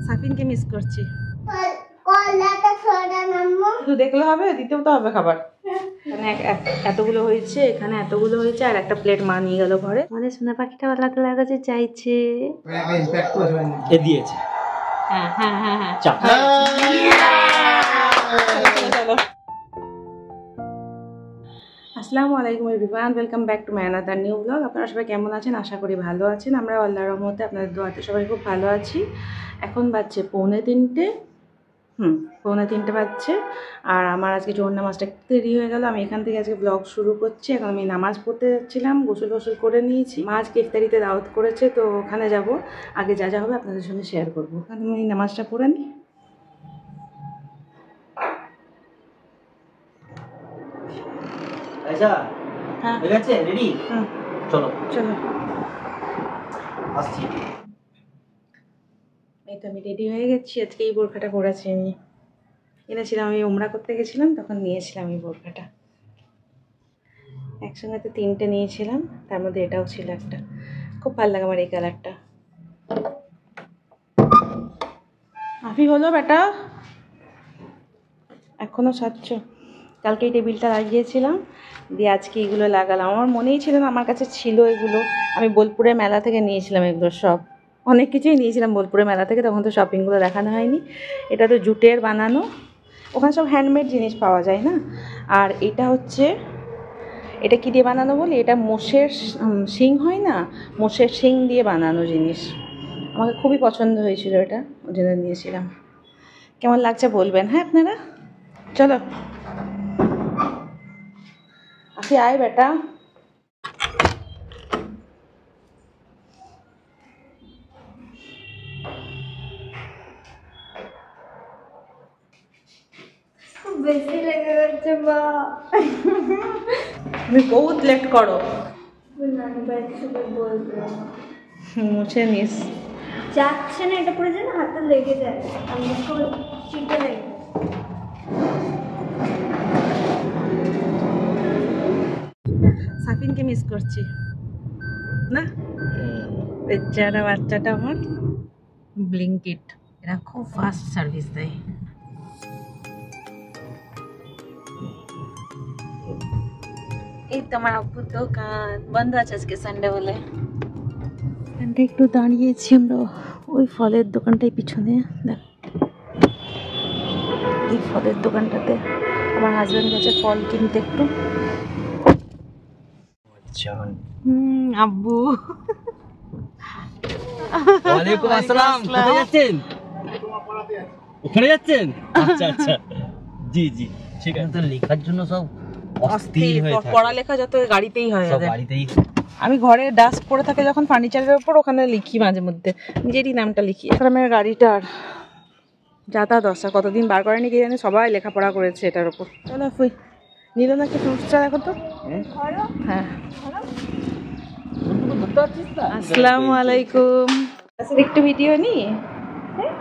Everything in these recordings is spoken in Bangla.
সাফিনকে মিস করছি। শুধু দেখলে হবে, দিতেও তো হবে খাবার। এখানে এতগুলো হয়েছে, এখানে এতগুলো হয়েছে, আর একটা প্লেট মা নিয়ে গেল ঘরে। মানে সোনা পাখিটা বালাতে লাগাতে চাইছে, দিয়েছে। হ্যাঁ হ্যাঁ হ্যাঁ হ্যাঁ, আসসালামু আলাইকুম everyone, welcome back to my another new blog. আপনারা সবাই কেমন আছেন? আশা করি ভালো আছেন। আমরা আল্লাহর রহমতে আপনাদের দোয়াতে সবাই খুব ভালো আছি। এখন বাজছে 2:45, 2:45 বাজছে। আর আমার আজকে জোহর নামাজটা একটু দেরি হয়ে গেল। আমি এখান থেকে আজকে ব্লগ শুরু করছি। এখন আমি নামাজ পড়তে যাচ্ছিলাম, গোসল করে নিয়েছি। মা আজকে ইফতারিতে দাওয়াত করেছে, তো ওখানে যাব। আগে যা যা হবে আপনাদের সঙ্গে শেয়ার করবো। ওখানে আমি নামাজটা পড়ে নিই। হ্যাঁ, রেডি? চলো চলো, আসছি। এই তো আমি রেডি হয়ে গেছি। আজকে এই বোরখাটা পরেছি, আমি এনেছিলাম, আমি উমরা করতে গেছিলাম তখন নিয়েছিলাম এই বোরখাটা। একসঙ্গে তো 3টে নিয়েছিলাম, তার মধ্যে এটাও ছিল একটা। খুব ভালো লাগে আমার এই কালারটা। আফি হলো বেটা, এখনও সাজছ? কালকে এই টেবিলটা লাগিয়েছিলাম, দিয়ে আজকে এগুলো লাগালাম। আমার মনেই ছিল না, আমার কাছে ছিল এগুলো। আমি বোলপুরের মেলা থেকে নিয়েছিলাম এগুলো সব, অনেক কিছুই নিয়েছিলাম বোলপুরের মেলা থেকে, তখন তো শপিংগুলো দেখানো হয়নি। এটা তো জুটের বানানো, ওখানে সব হ্যান্ডমেড জিনিস পাওয়া যায় না। আর এটা হচ্ছে, এটা কী দিয়ে বানানো বলি, এটা মোষের শিং হয় না, মোষের শিং দিয়ে বানানো জিনিস। আমাকে খুবই পছন্দ হয়েছিল এটা, ওই জন্য নিয়েছিলাম। কেমন লাগছে বলবেন হ্যাঁ আপনারা। চলো আফি আয় বেটা। বেশি লেগে যাচ্ছে মা, তুমি বহুত লেট করো। নানি বাড়িতে সবাই বলবে মুছে নিস। যাচ্ছে না, এটা পরে যেন হাতে লেগে যায়, আমি চিটে লেগে। সাফিনকে মিস করছি না, বেচারা বাচ্চাটা আমার। ব্লিঙ্কিট এরা খুব ফাস্ট সার্ভিস দেয়। এই তোমার আব্বুর দোকান বন্ধ আছে আজকে সানডে বলে। এখানটা একটু দাঁড়িয়েছি আমরা, ওই ফলের দোকানটাই পিছনে। দেখ এই ফলের দোকানটাতে আমার হাজব্যান্ড গেছে ফল কিনতে একটু। আব্বু ওয়ালাইকুম আসসালাম। কোথায় যাচ্ছেন? ওখানে যাচ্ছেন? আচ্ছা আচ্ছা, জি জি ঠিক আছে। তো লেখার জন্য সব অস্থির হয়ে থাকে, পড়ালেখা যত গাড়িতেই হয়, সব গাড়িতেই। আমি ঘরে ডাস্ট পড়ে থাকে যখন ফার্নিচারের উপর, ওখানে লিখি মাঝে মধ্যে, নিজেরই নামটা লিখি। গ্রামের গাড়িটার যাতায়াত দশা কতদিন বার করেনি কি জানি, সবাই লেখাপড়া করেছে এটার উপর। চলো ফুই নিল নাকি ফ্রুটসটা দেখো তো। হ্যাঁ, আসসালামু আলাইকুম। একটু ভিডিও নি,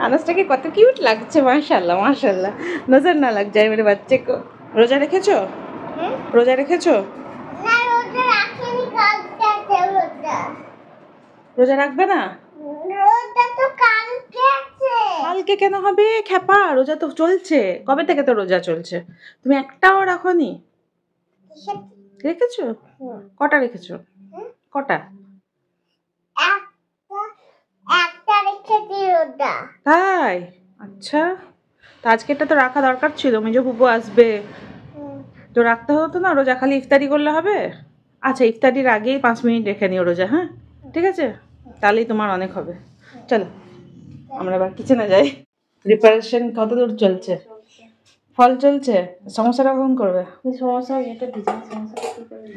আনাজটাকে কত কিউট লাগছে, মাশাআল্লাহ মাশাআল্লাহ। নজর না লাগ যায় মেরে বাচ্চে কো। রোজা রেখেছো? রোজা রেখেছো? রোজা রাখবে না? কালকে কেন হবে খ্যাপা, রোজা তো চলছে কবে থেকে, তো রোজা চলছে। তুমি একটাও রাখোনি? রেখেছো? কটা রেখেছো? কটা? তাই, আচ্ছা। তো আজকেরটা তো রাখা দরকার ছিল, মেজো বুবু আসবে তো রাখতে হতো না। রোজা খালি ইফতারি করলে হবে? আচ্ছা, ইফতারির আগেই 5 মিনিট রেখে নিও রোজা, হ্যাঁ ঠিক আছে, তাহলেই তোমার অনেক হবে। চলো আমরা এবার কিচেনে যাই। প্রিপারেশন কত দূর চলছে? ফল চলছে, সমস্যাটা কখন করবে? সমস্যা এটা ভিজা সমস্যা।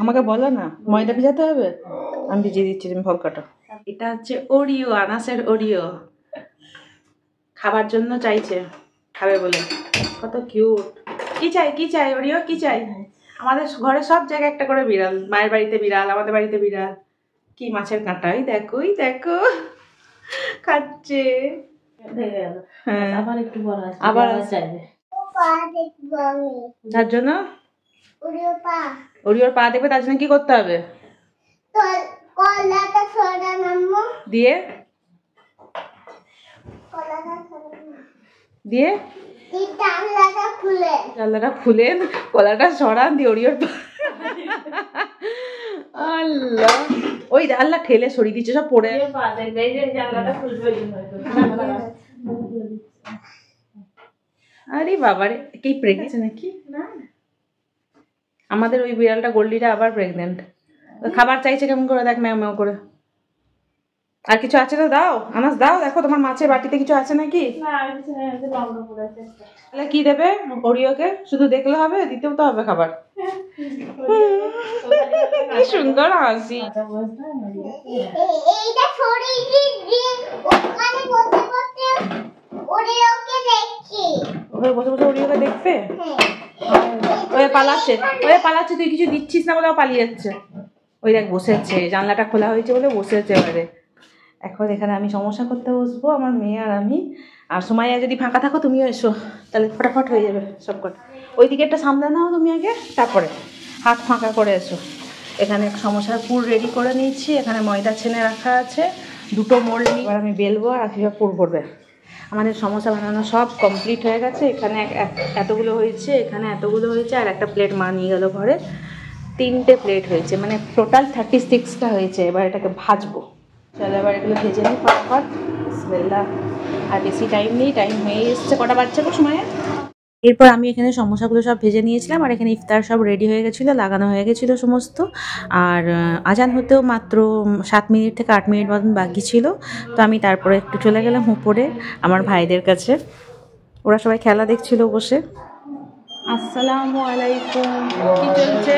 আমাকে বলো না, ময়দা ভিজাতে হবে? আমি ভিজিয়ে দিচ্ছি, তুমি ফল কাটো। এটা হচ্ছে ওরিও, আনাসের ওরিও, খাবার জন্য চাইছে, খাবে বলে। কত কিউট। কি চাই কি চাই ওরিও, কি চাই? আমাদের ঘরে সব জায়গায় একটা করে বিড়াল, মায়ের বাড়িতে বিড়াল, আমাদের বাড়িতে বিড়াল। কি মাছের কাঁটা, ওই দেখো ওই দেখো খাচ্ছে। হ্যাঁ, আবার একটু বড় আছে, আবার চাইবে। তার জন্য ওরিওর পা দেখবে, তার জন্য কি করতে হবে? দিয়ে দিয়ে জানলাটা খুলেন, কলাটা সরান দিয়ে ওরিওর আল্লাহ, ওই আল্লাহ ঠেলে সরিয়ে দিচ্ছে সব পড়ে। আরে বাবারে, কি প্রেগনেন্ট নাকি? আমাদের ওই বিড়ালটা গোল্ডিটা আবার প্রেগনেন্ট। খাবার চাইছে কেমন করে, দেখ ম্যাও ম্যাও করে। আর কিছু আছে তো দাও, আনাজ দাও, দেখো তোমার মাছের বাটিতে কিছু আছে নাকি? তাহলে কি দেবে ওরিওকে? শুধু দেখলে হবে, দিতেও তো হবে খাবার। কি সুন্দর হাসি। ওখানে বসে বসে ওরিওকে দেখবে? ওই পালাচ্ছে, তুই কিছু দিচ্ছিস না বলে ও পালিয়ে যাচ্ছে। ওই দেখ বসেছে, জানলাটা খোলা হয়েছে বলে বসেছে। এবারে এখন এখানে আমি সমস্যা করতে বসবো, আমার মেয়ে আর আমি। আর সময় যদি ফাঁকা থাকো তুমিও এসো, তাহলে ফটাফট হয়ে যাবে সব কটা। ওই দিকে একটা সামনে নাও তুমি আগে, তারপরে হাত ফাঁকা করে এসো। এখানে সমস্যার পুর রেডি করে নিয়েছি, এখানে ময়দা ছেনে রাখা আছে, দুটো মোল্ড নিয়ে এবার আমি বেলবো আর আফিফা পুর করবে। আমাদের সমস্যা বানানো সব কমপ্লিট হয়ে গেছে। এখানে এতগুলো হয়েছে, এখানে এতগুলো হয়েছে, আর একটা প্লেট মা নিয়ে গেল ঘরে। 3টে প্লেট হয়েছে, মানে টোটাল 36টা হয়েছে। এবার এটাকে ভাজবো। চলো এবার এগুলো ভেজে নিই ফটাফট। বিসমিল্লাহ। আর বেশি টাইম নেই, টাইম হয়ে এসছে। কটা বাচ্চা তো সময়ে। এরপর আমি এখানে সমোসাগুলো সব ভেজে নিয়েছিলাম, আর এখানে ইফতার সব রেডি হয়ে গেছিলো, লাগানো হয়ে গেছিলো সমস্ত। আর আজান হতেও মাত্র 7 মিনিট থেকে 8 মিনিট মতন বাকি ছিল। তো আমি তারপরে একটু চলে গেলাম উপরে আমার ভাইদের কাছে। ওরা সবাই খেলা দেখছিল বসে। আসসালামু আলাইকুম। কি চলছে?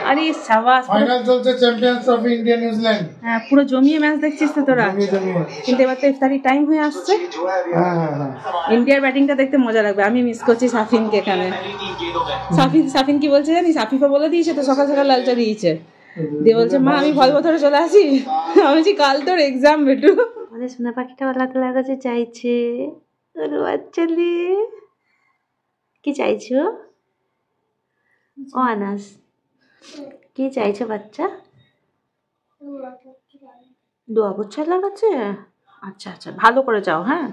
আরে সাবাস, ফাইনাল চলছে চ্যাম্পিয়ন্স অফ ইন্ডিয়া নিউজিল্যান্ড। হ্যাঁ, পুরো জমিয়ে ম্যাচ দেখছিস তো তোরা? কিন্তু এবার তো ইফতারি টাইম হয়ে আসছে। ইন্ডিয়ার ব্যাটিংটা দেখতে মজা লাগবে। আমি মিস করছি সাফিনকে এখানে। সাফিন কি বলছে জানিস? আফিফা বলে দিয়েছে তো, সকাল সকাল লালচা দিয়েছে, দিয়ে বলছে মা আমি ভলভো ধরে চলে আসি। আমি বলছি কাল তোর এক্সাম বেটু। আমাদের সোনা পাখিটা আল্লাহ কাছে চাইছে বাচ্চা নিয়ে। কি চাইছো ও আনাস? কি চাইছো বাচ্চা? দোয়া করছে আল্লাহর কাছে? আচ্ছা আচ্ছা, ভালো করে যাও। হ্যাঁ,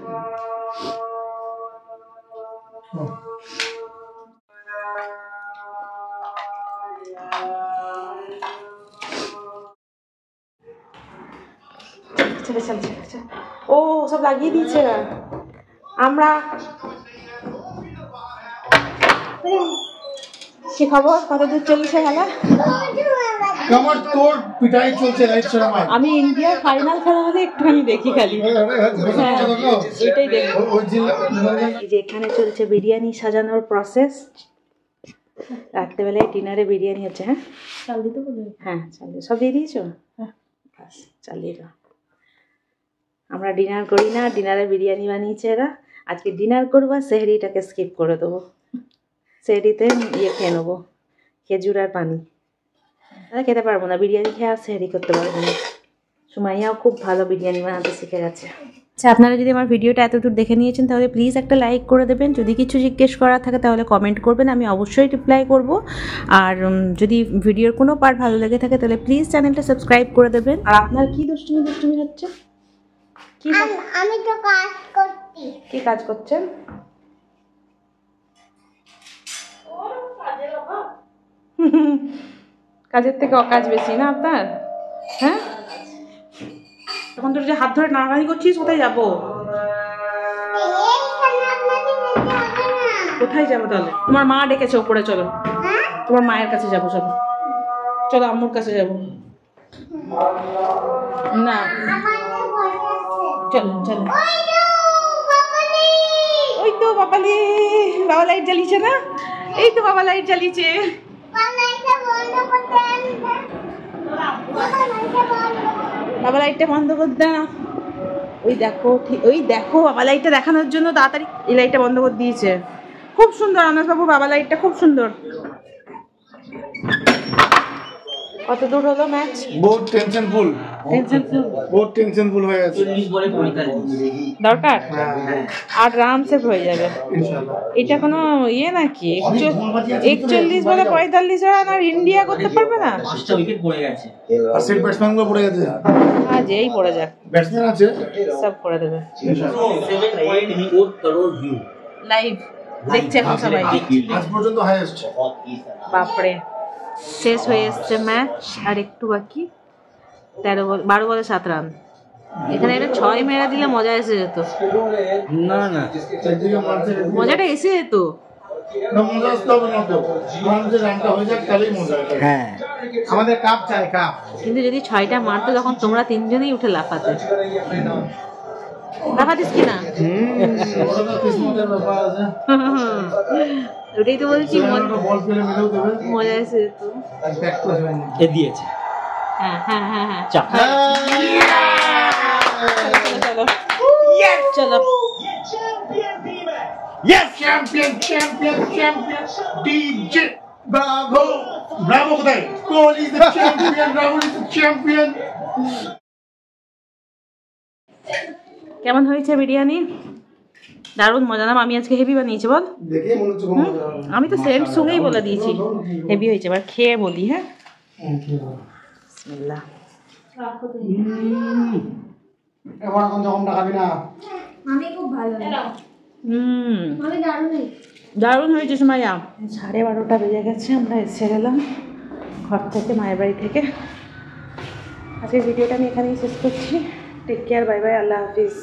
ও সব লাগিয়ে দিয়েছে। আমরা কি খবর? কত দূর চলছে খেলা? কেমন তোর পিটাই চলছে লাইট সিনেমায়? আমি ইন্ডিয়ার ফাইনাল খেলা হলে একটুখানি দেখি খালি, এটাই দেখবো। এই যে এখানে চলছে বিরিয়ানি সাজানোর প্রসেস। রাত্রেবেলায় ডিনারে বিরিয়ানি হচ্ছে। হ্যাঁ, চাল দিতে বলে? হ্যাঁ, চাল দিয়ে সব দিয়ে দিয়েছো? হ্যাঁ, বাস চালিয়ে দাও। আমরা ডিনার করি না, ডিনারে বিরিয়ানি বানিয়েছে এরা। আজকে ডিনার করবো, সেহরিটাকে স্কিপ করে দেবো। সেহরিতে খেয়ে নেবো, খেজুর আর পানি। খেতে পারবো না, বিরিয়ানি খেয়ে আর সেহরি করতে পারবো না। সুমাইয়াও খুব ভালো বিরিয়ানি বানাতে শিখে গেছে। আচ্ছা, আপনারা যদি আমার ভিডিওটা এতদূর দেখে নিয়েছেন তাহলে প্লিজ একটা লাইক করে দেবেন। যদি কিছু জিজ্ঞেস করার থাকে তাহলে কমেন্ট করবেন, আমি অবশ্যই রিপ্লাই করব। আর যদি ভিডিওর কোনো পার্ট ভালো লেগে থাকে তাহলে প্লিজ চ্যানেলটা সাবস্ক্রাইব করে দেবেন। আর আপনার কি দুষ্টুমি হচ্ছে? কি আমি তো কাজ করছি। কি কাজ করছেন? কাজের থেকে অকাজ বেশি না আপনার? হ্যাঁ, এখন তোর যে হাত ধরে নাড়ানাড়ি করছিস, কোথায় যাবো? কোথায় যাবো তাহলে? তোমার মা ডেকেছে ওপরে, চলো তোমার মায়ের কাছে যাবো। চলো চলো আম্মুর কাছে যাবো। না চলো চলো। ওই তো বাবালি, বাবা লাইট জ্বালিয়েছে না? এই তো বাবা লাইট জ্বালিয়েছে। বাবা লাইটটা বন্ধ করতে না। ওই দেখো বাবা লাইটটা দেখানোর জন্য তাড়াতাড়ি এই লাইটটা বন্ধ করে দিয়েছে। খুব সুন্দর আনাস বাবু, বাবা লাইটটা খুব সুন্দর। কত দূর হলো ম্যাচ? বহুত টেনশনফুল, বহুত টেনশনফুল হয়ে গেছে। 40 বলে 45 দরকার হ্যাঁ, আর রানসে হয়ে যাবে। ইনশাআল্লাহ। এটা কোনো ইয়ে নাকি 41 বলে 45 রান আর ইন্ডিয়া করতে পারবে না? 5টা উইকেট পড়ে গেছে। আর সেট ব্যাটসম্যান গুলো পড়ে গেছে, হ্যাঁ যেই পড়ে যাক ব্যাটসম্যান আছে সব করে দেবে। 7.4 crore view লাইভ দেখছে এখন সবাই। আজ পর্যন্ত হাইয়েস্ট। বাপরে, শেষ হয়ে এসছে ম্যাচ আর একটু বাকি। 12 বলে 7 রান। এখানে একটা 6 মেরা দিলে মজা এসে যেত, না না একদিকে মারছে, মজাটা এসে যেত। না মজা আসতে হবে না তো, যে রানটা হয়ে যাক তাহলেই মজা। হ্যাঁ আমাদের কাপ চাই, কাপ। কিন্তু যদি 6টা মারতো তখন তোমরা 3 জনেই উঠে লাফাতে। লাফাতিস কিনা? ওটা তো কিসমতের ব্যাপার আছে। ওটাই তো বলছি, একটা বল পেলে মেরেও দেবে। মজা এসে যেত। ব্যাক করে যাবেন। এ দিয়েছে হ্যাঁ হ্যাঁ হ্যাঁ হ্যাঁ, চাপ। চলো চলো। Yes, champion, champion, champion. DJ Bravo, Bravo কোথায়? Kohli is the champion, Rahul is the champion. কেমন হয়েছে বিরিয়ানি? দারুণ মজা না? আমি আজকে হেভি বানিয়েছি বল। দেখে মনে হচ্ছে খুব মজা হবে। আমি তো সেন্ট শুনেই বলে দিয়েছি হেভি হয়েছে, এবার খেয়ে বলি। হ্যাঁ বিসমিল্লাহ। এখন এখন যখন খাবি না। আমি খুব ভালো আমি দারুণ দারুণ হয়েছে সুমাইয়া। 12:30 বেজে গেছে, আমরা এসে গেলাম ঘর থেকে, মায়ের বাড়ি থেকে। আজকের ভিডিওটা আমি এখানেই শেষ করছি। টেক কেয়ার, বাই বাই, আল্লাহ হাফিজ।